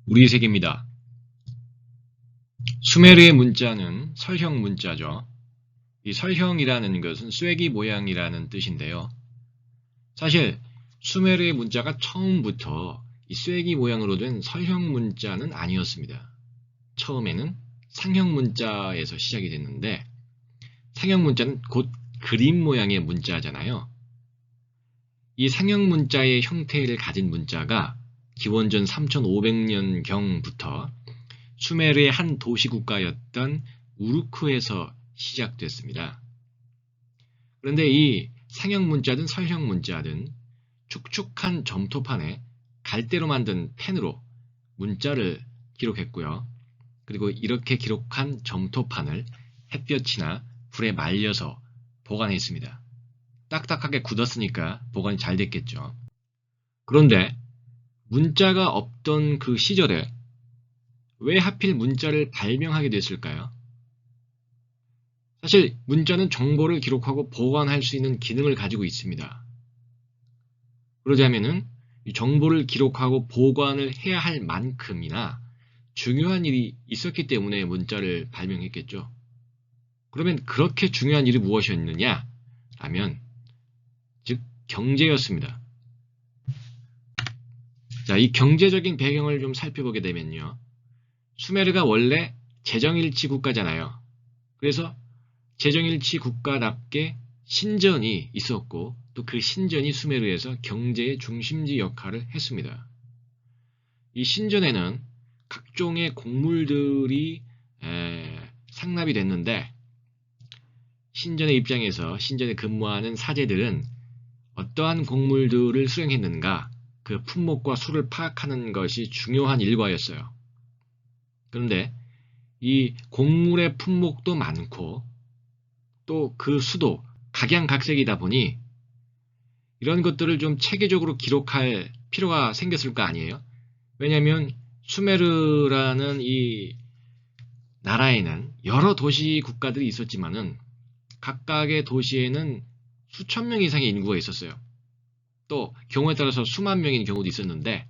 우리 세계입니다. 수메르의 문자는 설형 문자죠. 이 설형이라는 것은 쐐기 모양이라는 뜻인데요. 사실 수메르의 문자가 처음부터 이 쐐기 모양으로 된 설형 문자는 아니었습니다. 처음에는 상형 문자에서 시작이 됐는데, 상형 문자는 곧 그림 모양의 문자잖아요. 이 상형 문자의 형태를 가진 문자가 기원전 3500년경부터 수메르의 한 도시국가였던 우르크에서 시작됐습니다. 그런데 이 상형 문자든 설형 문자든 축축한 점토판에 갈대로 만든 펜으로 문자를 기록했고요. 그리고 이렇게 기록한 점토판을 햇볕이나 불에 말려서 보관했습니다. 딱딱하게 굳었으니까 보관이 잘 됐겠죠. 그런데 문자가 없던 그 시절에 왜 하필 문자를 발명하게 됐을까요? 사실 문자는 정보를 기록하고 보관할 수 있는 기능을 가지고 있습니다. 그러자면은 정보를 기록하고 보관을 해야 할 만큼이나 중요한 일이 있었기 때문에 문자를 발명했겠죠. 그러면 그렇게 중요한 일이 무엇이었느냐? 라면 즉 경제였습니다. 자, 이 경제적인 배경을 좀 살펴보게 되면요. 수메르가 원래 재정일치 국가잖아요. 그래서 재정일치 국가답게 신전이 있었고 또 그 신전이 수메르에서 경제의 중심지 역할을 했습니다. 이 신전에는 각종의 곡물들이 상납이 됐는데 신전의 입장에서 신전에 근무하는 사제들은 어떠한 곡물들을 수령했는가 그 품목과 수를 파악하는 것이 중요한 일과였어요. 그런데 이 곡물의 품목도 많고 또 그 수도 각양각색이다 보니 이런 것들을 좀 체계적으로 기록할 필요가 생겼을 거 아니에요? 왜냐하면 수메르라는 이 나라에는 여러 도시 국가들이 있었지만은 각각의 도시에는 수천 명 이상의 인구가 있었어요. 또 경우에 따라서 수만 명인 경우도 있었는데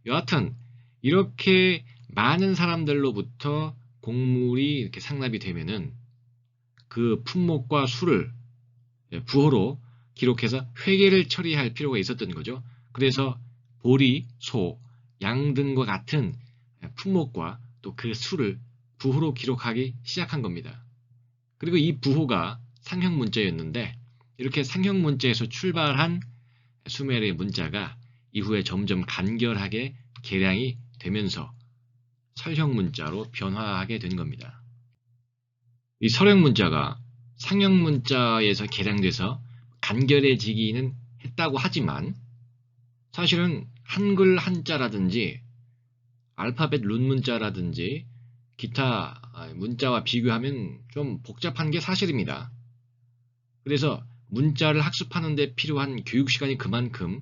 여하튼 이렇게 많은 사람들로부터 곡물이 이렇게 상납이 되면은 그 품목과 수를 부호로 기록해서 회계를 처리할 필요가 있었던 거죠. 그래서 보리, 소, 양 등과 같은 품목과 또 그 수를 부호로 기록하기 시작한 겁니다. 그리고 이 부호가 상형 문자였는데 이렇게 상형 문자에서 출발한 수메르의 문자가 이후에 점점 간결하게 개량이 되면서 설형 문자로 변화하게 된 겁니다. 이 설형 문자가 상형 문자에서 개량돼서 간결해지기는 했다고 하지만 사실은 한글 한자라든지 알파벳 룬 문자라든지 기타 문자와 비교하면 좀 복잡한 게 사실입니다. 그래서 문자를 학습하는 데 필요한 교육 시간이 그만큼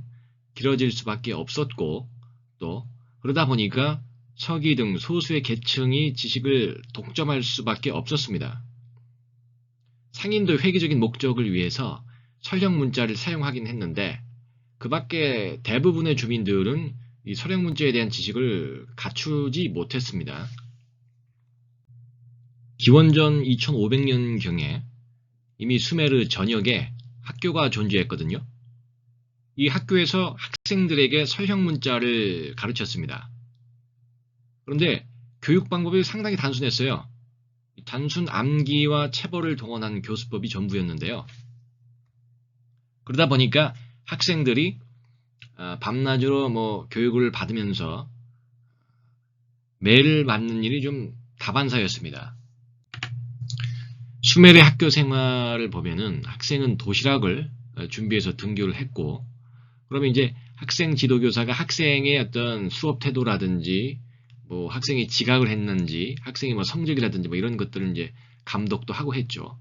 길어질 수밖에 없었고 또 그러다 보니까 서기 등 소수의 계층이 지식을 독점할 수밖에 없었습니다. 상인도 회계적인 목적을 위해서 설형 문자를 사용하긴 했는데 그 밖에 대부분의 주민들은 이 설형 문자에 대한 지식을 갖추지 못했습니다. 기원전 2500년경에 이미 수메르 전역에 학교가 존재했거든요. 이 학교에서 학생들에게 설형 문자를 가르쳤습니다. 그런데 교육 방법이 상당히 단순했어요. 단순 암기와 체벌을 동원한 교수법이 전부였는데요. 그러다 보니까 학생들이 밤낮으로 교육을 받으면서 매를 맞는 일이 좀 다반사였습니다. 수메르의 학교 생활을 보면은 학생은 도시락을 준비해서 등교를 했고, 그러면 이제 학생 지도교사가 학생의 어떤 수업 태도라든지, 학생이 지각을 했는지, 학생의 성적이라든지 이런 것들을 이제 감독도 하고 했죠.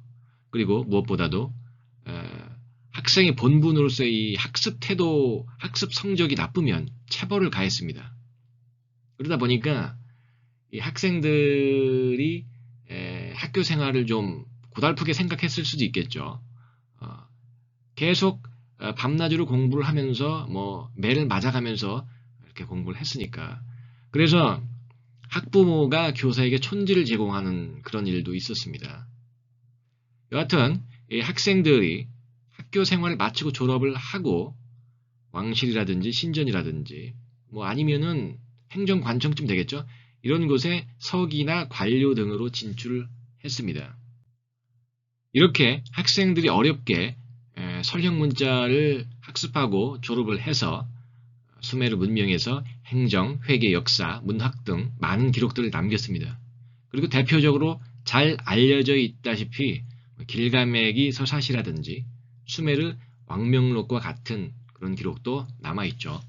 그리고 무엇보다도 학생의 본분으로서의 이 학습 태도, 학습 성적이 나쁘면 체벌을 가했습니다. 그러다 보니까 이 학생들이 학교 생활을 좀 고달프게 생각했을 수도 있겠죠. 계속 밤낮으로 공부를 하면서 매를 맞아가면서 이렇게 공부를 했으니까 그래서 학부모가 교사에게 촌지를 제공하는 그런 일도 있었습니다. 여하튼 이 학생들이 학교 생활을 마치고 졸업을 하고 왕실이라든지 신전이라든지 뭐 아니면은 행정관청쯤 되겠죠. 이런 곳에 서기나 관료 등으로 진출을 했습니다. 이렇게 학생들이 어렵게 설형 문자를 학습하고 졸업을 해서 수메르 문명에서 행정, 회계, 역사, 문학 등 많은 기록들을 남겼습니다. 그리고 대표적으로 잘 알려져 있다시피 길가메기 서사시라든지 수메르 왕명록과 같은 그런 기록도 남아있죠.